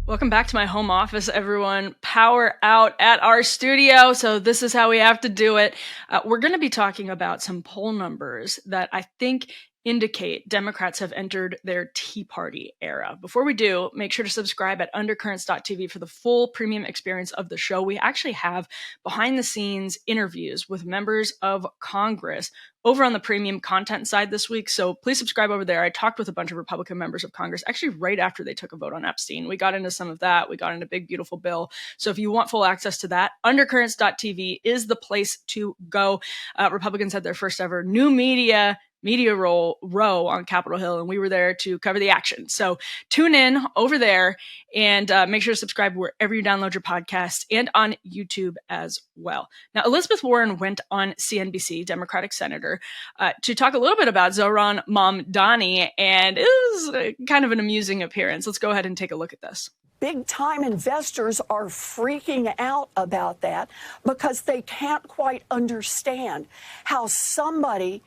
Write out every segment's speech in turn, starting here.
Welcome back to my home office, everyone. Power out at our studio. So this is how we have to do it. We're going to be talking about some poll numbers that I think indicate Democrats have entered their Tea Party era. Before we do, make sure to subscribe at undercurrents.tv for the full premium experience of the show. We actually have behind the scenes interviews with members of Congress over on the premium content side this week. So please subscribe over there. I talked with a bunch of Republican members of Congress actually right after they took a vote on Epstein. We got into some of that. We got into Big Beautiful Bill. So if you want full access to that, undercurrents.tv is the place to go. Republicans had their first ever new media row on Capitol Hill, and we were there to cover the action. So tune in over there and make sure to subscribe wherever you download your podcast and on YouTube as well. Now, Elizabeth Warren went on CNBC, Democratic senator, to talk a little bit about Zohran Mamdani, and it was kind of an amusing appearance. Let's go ahead and take a look at this. Big-time investors are freaking out about that because they can't quite understand how somebody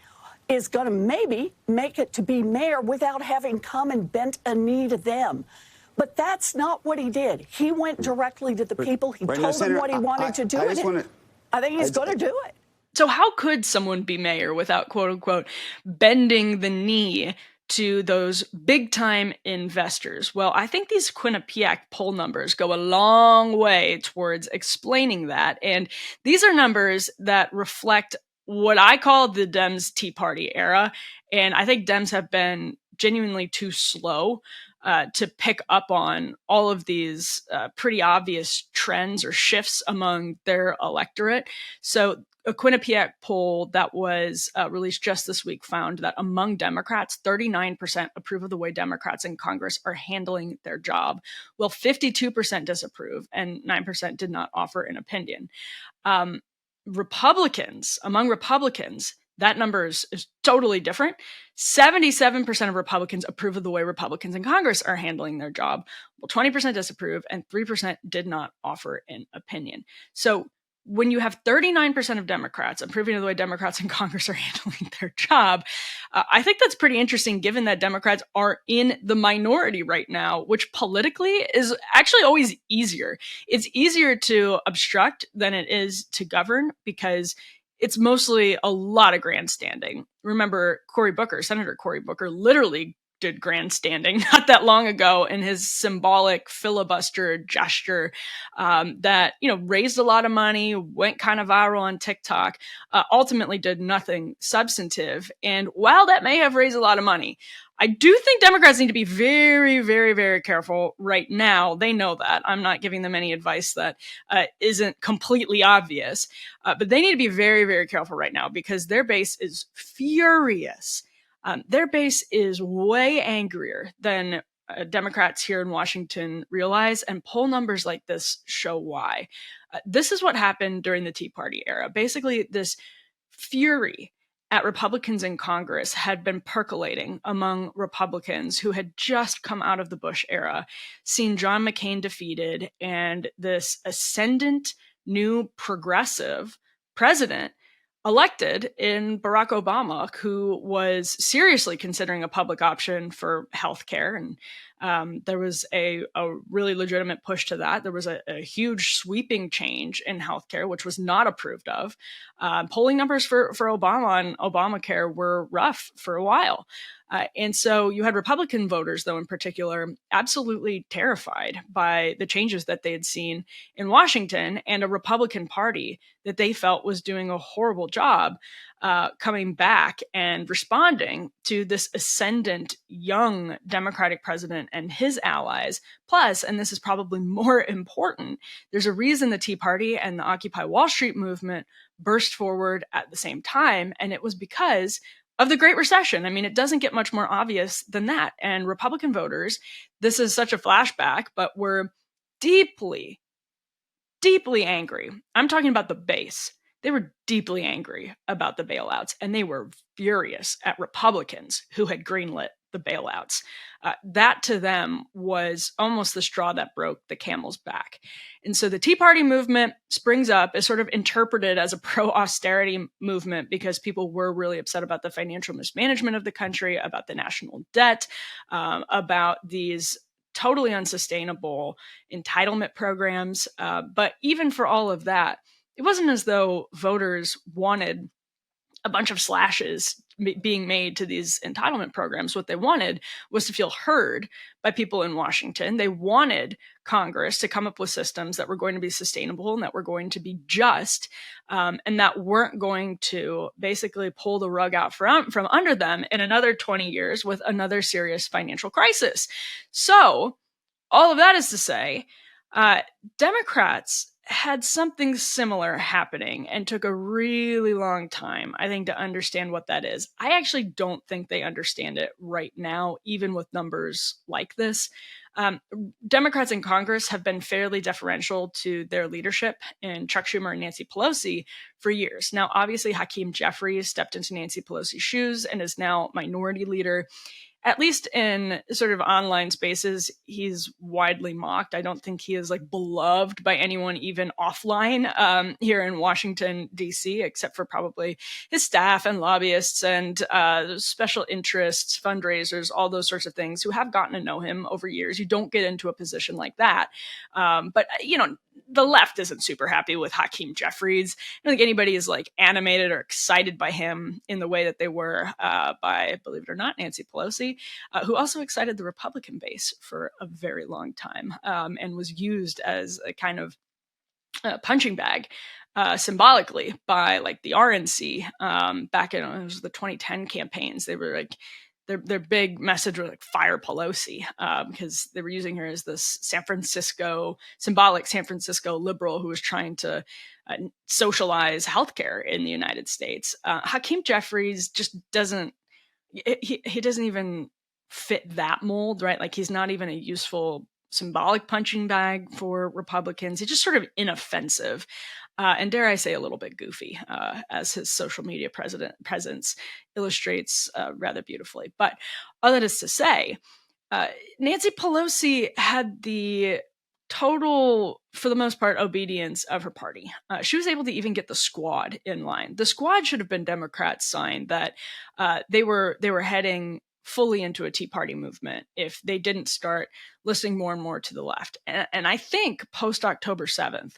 is going to maybe make it to be mayor without having come and bent a knee to them. But that's not what he did. He went directly to the people. He told them what he wanted to do. I think he's going to do it. So how could someone be mayor without, quote unquote, bending the knee to those big-time investors? Well, I think these Quinnipiac poll numbers go a long way towards explaining that. And these are numbers that reflect what I call the Dems Tea Party era. And I think Dems have been genuinely too slow to pick up on all of these pretty obvious trends or shifts among their electorate. So a Quinnipiac poll that was released just this week found that among Democrats, 39% approve of the way Democrats in Congress are handling their job, while 52% disapprove and 9% did not offer an opinion. Among Republicans, that number is totally different. 77% of Republicans approve of the way Republicans in Congress are handling their job, while 20% disapprove and 3% did not offer an opinion. So when you have 39% of Democrats approving of the way Democrats in Congress are handling their job, I think that's pretty interesting given that Democrats are in the minority right now, which politically is actually always easier. It's easier to obstruct than it is to govern because it's mostly a lot of grandstanding. Remember, Senator Cory Booker literally did grandstanding not that long ago in his symbolic filibuster gesture that, raised a lot of money, went kind of viral on TikTok, ultimately did nothing substantive. And while that may have raised a lot of money, I do think Democrats need to be very, very, very careful right now. They know that. I'm not giving them any advice that isn't completely obvious, but they need to be very, very careful right now because their base is furious. Their base is way angrier than Democrats here in Washington realize, and poll numbers like this show why. This is what happened during the Tea Party era. Basically, this fury at Republicans in Congress had been percolating among Republicans who had just come out of the Bush era, seen John McCain defeated, and this ascendant new progressive president elected in Barack Obama, who was seriously considering a public option for healthcare. And there was a really legitimate push to that. There was a huge sweeping change in healthcare, which was not approved of. Polling numbers for Obama and Obamacare were rough for a while. And so you had Republican voters, though, in particular, absolutely terrified by the changes that they had seen in Washington and a Republican Party that they felt was doing a horrible job coming back and responding to this ascendant young Democratic president and his allies. Plus, and this is probably more important, there's a reason the Tea Party and the Occupy Wall Street movement burst forward at the same time, and it was because of the Great Recession. I mean, it doesn't get much more obvious than that. And Republican voters, this is such a flashback, but were deeply, deeply angry. I'm talking about the base. They were deeply angry about the bailouts, and they were furious at Republicans who had greenlit the bailouts. That to them was almost the straw that broke the camel's back. And so the Tea Party movement springs up, is sort of interpreted as a pro-austerity movement because people were really upset about the financial mismanagement of the country, about the national debt, about these totally unsustainable entitlement programs. But even for all of that, it wasn't as though voters wanted a bunch of slashes being made to these entitlement programs. What they wanted was to feel heard by people in Washington. They wanted Congress to come up with systems that were going to be sustainable and that were going to be just, and that weren't going to basically pull the rug out from under them in another 20 years with another serious financial crisis. So all of that is to say, Democrats had something similar happening and took a really long time, I think, to understand what that is. I actually don't think they understand it right now, even with numbers like this. Democrats in Congress have been fairly deferential to their leadership in Chuck Schumer and Nancy Pelosi for years. Now, obviously, Hakeem Jeffries stepped into Nancy Pelosi's shoes and is now minority leader. At least in sort of online spaces, he's widely mocked. I don't think he is like beloved by anyone, even offline here in Washington, D.C., except for probably his staff and lobbyists and special interests, fundraisers, all those sorts of things who have gotten to know him over years. You don't get into a position like that. But, you know, the left isn't super happy with Hakeem Jeffries. I don't think anybody is like animated or excited by him in the way that they were by, believe it or not, Nancy Pelosi, who also excited the Republican base for a very long time and was used as a kind of punching bag symbolically by like the RNC back in it was the 2010 campaigns. They were like, their big message was like fire Pelosi because they were using her as this symbolic San Francisco liberal who was trying to socialize healthcare in the United States. Hakeem Jeffries just doesn't even fit that mold, right? Like he's not even a useful symbolic punching bag for Republicans. He's just sort of inoffensive. And dare I say, a little bit goofy, as his social media presence illustrates rather beautifully. But all that is to say, Nancy Pelosi had the total, for the most part, obedience of her party. She was able to even get the squad in line. The squad should have been Democrats' sign that they were heading fully into a Tea Party movement if they didn't start listening more and more to the left. And I think post October 7th,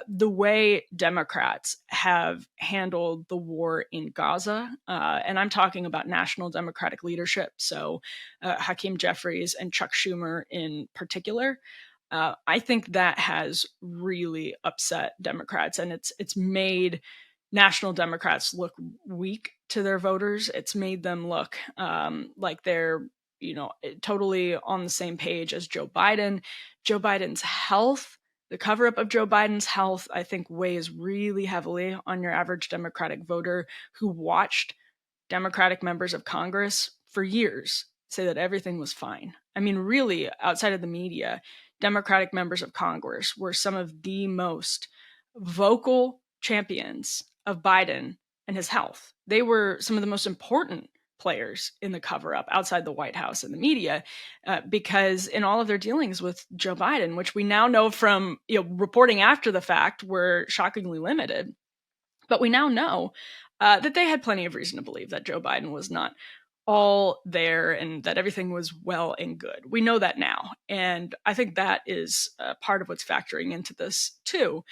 the way Democrats have handled the war in Gaza, and I'm talking about national Democratic leadership, so Hakeem Jeffries and Chuck Schumer in particular, I think that has really upset Democrats, and it's made national Democrats look weak to their voters. It's made them look like they're, totally on the same page as Joe Biden. Joe Biden's health, the cover-up of Joe Biden's health, I think weighs really heavily on your average Democratic voter who watched Democratic members of Congress for years say that everything was fine. I mean, really, outside of the media, Democratic members of Congress were some of the most vocal champions of Biden and his health. They were some of the most important players in the cover-up outside the White House and the media, because in all of their dealings with Joe Biden, which we now know from reporting after the fact were shockingly limited, but we now know that they had plenty of reason to believe that Joe Biden was not all there and that everything was well and good. We know that now. And I think that is part of what's factoring into this too.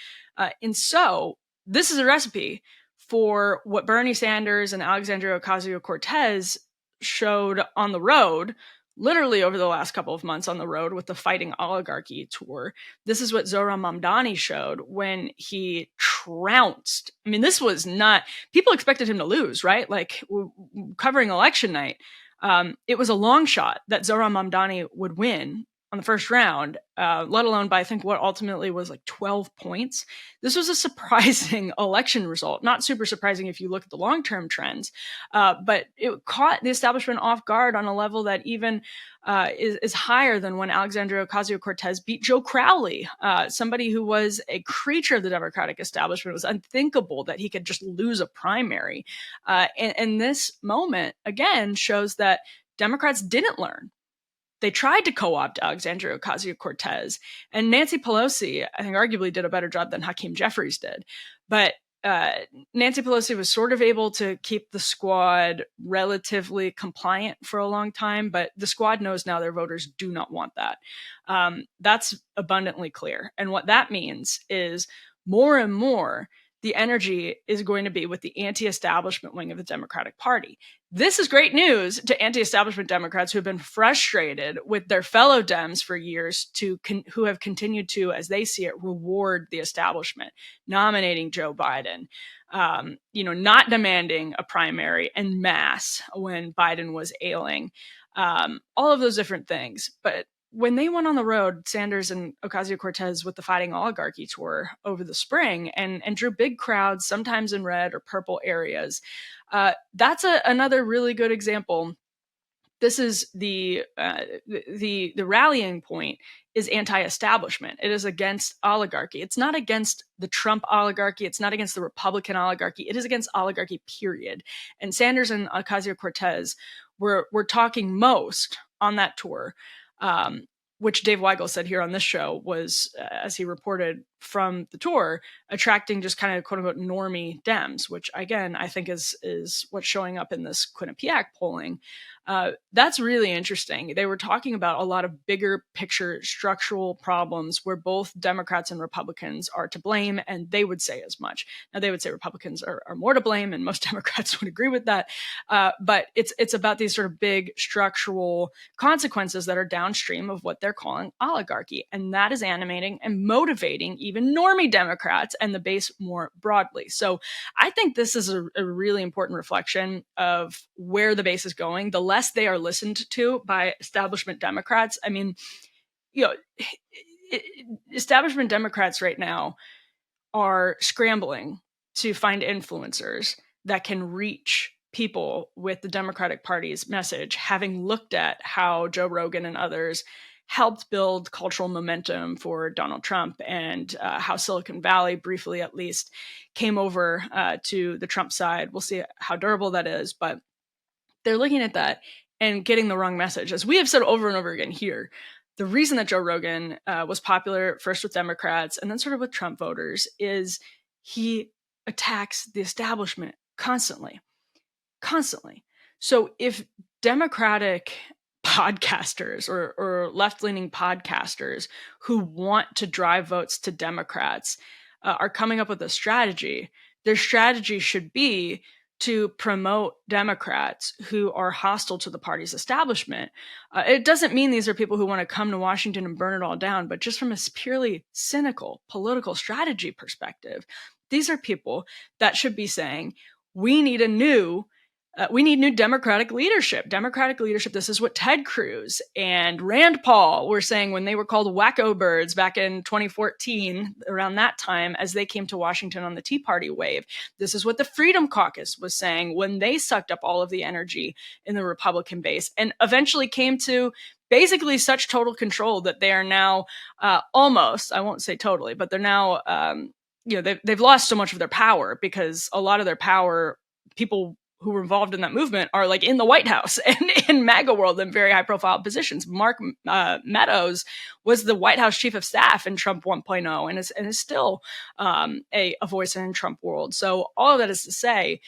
And so this is a recipe for what Bernie Sanders and Alexandria Ocasio-Cortez showed on the road, literally over the last couple of months on the road with the Fighting Oligarchy tour. This is what Zohran Mamdani showed when he trounced. I mean, this was not, people expected him to lose, right? Like covering election night. It was a long shot that Zohran Mamdani would win on the first round, let alone by, I think, what ultimately was like 12 points. This was a surprising election result. Not super surprising if you look at the long-term trends, but it caught the establishment off guard on a level that even is higher than when Alexandria Ocasio-Cortez beat Joe Crowley, somebody who was a creature of the Democratic establishment. It was unthinkable that he could just lose a primary. And this moment, again, shows that Democrats didn't learn. They tried to co-opt Alexandria Ocasio-Cortez, and Nancy Pelosi, I think, arguably did a better job than Hakeem Jeffries did. But Nancy Pelosi was sort of able to keep the squad relatively compliant for a long time, but the squad knows now their voters do not want that. That's abundantly clear. And what that means is more and more the energy is going to be with the anti-establishment wing of the Democratic Party. This is great news to anti-establishment Democrats who have been frustrated with their fellow Dems for years, who have continued to, as they see it, reward the establishment, nominating Joe Biden, not demanding a primary en masse when Biden was ailing, all of those different things. But when they went on the road, Sanders and Ocasio-Cortez with the Fighting Oligarchy tour over the spring and drew big crowds, sometimes in red or purple areas, that's another really good example. This is the rallying point is anti-establishment. It is against oligarchy. It's not against the Trump oligarchy. It's not against the Republican oligarchy. It is against oligarchy, period. And Sanders and Ocasio-Cortez were talking most on that tour, which Dave Weigel said here on this show was, as he reported from the tour, attracting just kind of quote unquote normie Dems, which again, I think is what's showing up in this Quinnipiac polling. That's really interesting. They were talking about a lot of bigger picture structural problems where both Democrats and Republicans are to blame, and they would say as much. Now, they would say Republicans are more to blame, and most Democrats would agree with that. But it's about these sort of big structural consequences that are downstream of what they're calling oligarchy. And that is animating and motivating even normie Democrats and the base more broadly. So I think this is a really important reflection of where the base is going. The less they are listened to by establishment Democrats. I mean, establishment Democrats right now are scrambling to find influencers that can reach people with the Democratic Party's message, having looked at how Joe Rogan and others helped build cultural momentum for Donald Trump, and how Silicon Valley, briefly at least, came over to the Trump side. We'll see how durable that is, but they're looking at that and getting the wrong message. As we have said over and over again here, the reason that Joe Rogan was popular first with Democrats and then sort of with Trump voters is he attacks the establishment constantly. So if Democratic podcasters or left-leaning podcasters who want to drive votes to Democrats are coming up with a strategy, their strategy should be to promote Democrats who are hostile to the party's establishment. It doesn't mean these are people who want to come to Washington and burn it all down, but just from a purely cynical political strategy perspective, these are people that should be saying, we need new Democratic leadership. This is what Ted Cruz and Rand Paul were saying when they were called wacko birds back in 2014, around that time, as they came to Washington on the Tea Party wave. This is what the Freedom Caucus was saying when they sucked up all of the energy in the Republican base and eventually came to basically such total control that they are now almost, I won't say totally, but they're now, they've lost so much of their power, because a lot of their power, people who were involved in that movement are like in the White House and in MAGA world in very high profile positions. Mark Meadows was the White House chief of staff in Trump 1.0 and is still a voice in Trump world. So all of that is to say,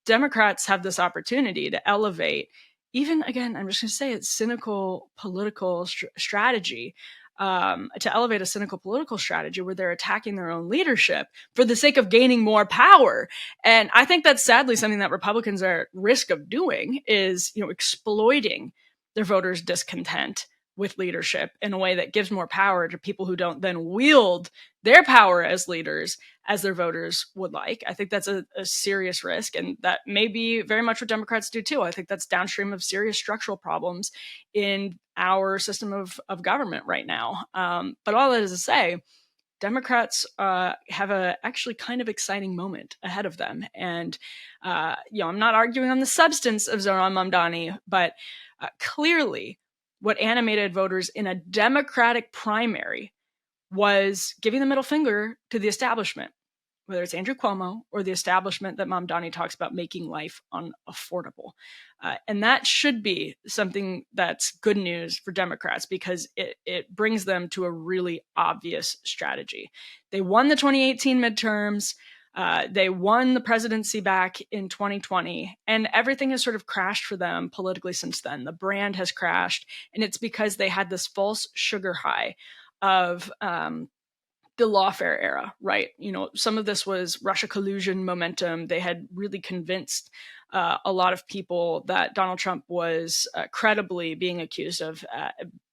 Democrats have this opportunity to elevate, even again, I'm just going to say it's cynical political strategy, to elevate a cynical political strategy where they're attacking their own leadership for the sake of gaining more power. And I think that's sadly something that Republicans are at risk of doing, is, exploiting their voters' discontent with leadership in a way that gives more power to people who don't then wield their power as leaders as their voters would like. I think that's a serious risk, and that may be very much what Democrats do too. I think that's downstream of serious structural problems in our system of government right now. But all that is to say, Democrats have a actually kind of exciting moment ahead of them. And, I'm not arguing on the substance of Zohran Mamdani, but clearly what animated voters in a Democratic primary was giving the middle finger to the establishment, whether it's Andrew Cuomo or the establishment that Mamdani talks about making life unaffordable. And that should be something that's good news for Democrats, because it brings them to a really obvious strategy. They won the 2018 midterms. They won the presidency back in 2020, and everything has sort of crashed for them politically since then. The brand has crashed, and it's because they had this false sugar high of the lawfare era, right? Some of this was Russia collusion momentum. They had really convinced a lot of people that Donald Trump was credibly being accused of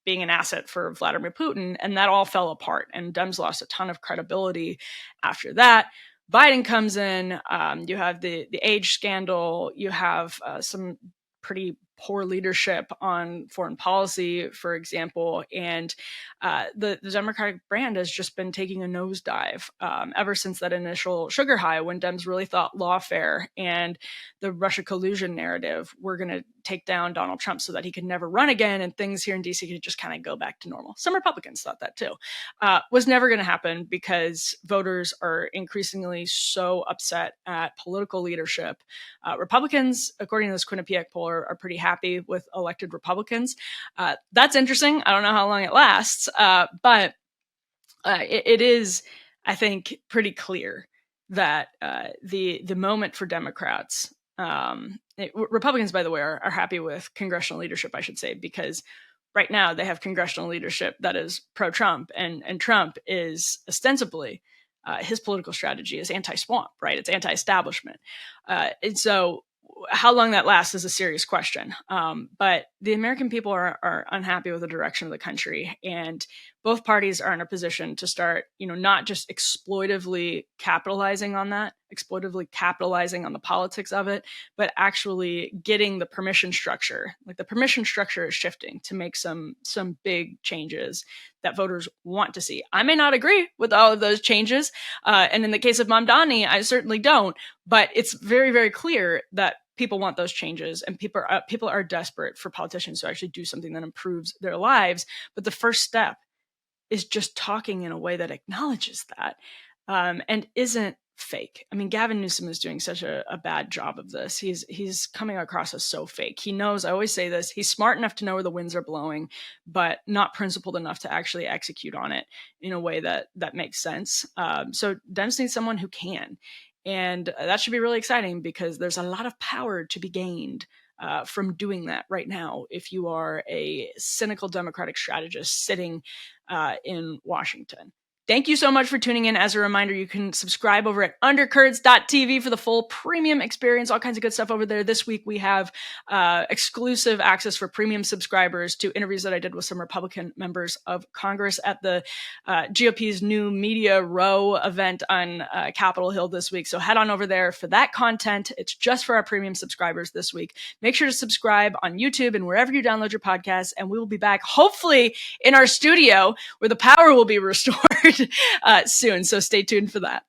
being an asset for Vladimir Putin, and that all fell apart. And Dems lost a ton of credibility after that. Biden comes in. You have the age scandal. You have some pretty poor leadership on foreign policy, for example, and the Democratic brand has just been taking a nosedive ever since that initial sugar high, when Dems really thought lawfare and the Russia collusion narrative were going to take down Donald Trump so that he could never run again, and things here in DC could just kind of go back to normal. Some Republicans thought that too. Was never going to happen because voters are increasingly so upset at political leadership. Republicans, according to this Quinnipiac poll, are pretty happy with elected Republicans. That's interesting. I don't know how long it lasts, but it is, I think, pretty clear that the moment for Democrats, Republicans, by the way, are happy with congressional leadership, I should say, because right now they have congressional leadership that is pro-Trump, and Trump is ostensibly, his political strategy is anti-swamp, right? It's anti-establishment. And so how long that lasts is a serious question. But the American people are unhappy with the direction of the country, and both parties are in a position to start, not just exploitively capitalizing on that, exploitively capitalizing on the politics of it, but actually getting the permission structure. Like, the permission structure is shifting to make some big changes that voters want to see. I may not agree with all of those changes. And in the case of Mamdani, I certainly don't, but it's very, very clear that people want those changes, and people are desperate for politicians to actually do something that improves their lives. But the first step is just talking in a way that acknowledges that and isn't fake. I mean, Gavin Newsom is doing such a bad job of this. He's coming across as so fake. He knows, I always say this, he's smart enough to know where the winds are blowing, but not principled enough to actually execute on it in a way that makes sense. So Dems need someone who can. And that should be really exciting, because there's a lot of power to be gained from doing that right now if you are a cynical Democratic strategist sitting in Washington. Thank you so much for tuning in. As a reminder, you can subscribe over at undercurrents.tv for the full premium experience, all kinds of good stuff over there. This week, we have exclusive access for premium subscribers to interviews that I did with some Republican members of Congress at the GOP's new Media Row event on Capitol Hill this week. So head on over there for that content. It's just for our premium subscribers this week. Make sure to subscribe on YouTube and wherever you download your podcasts, and we will be back, hopefully, in our studio where the power will be restored soon. So stay tuned for that.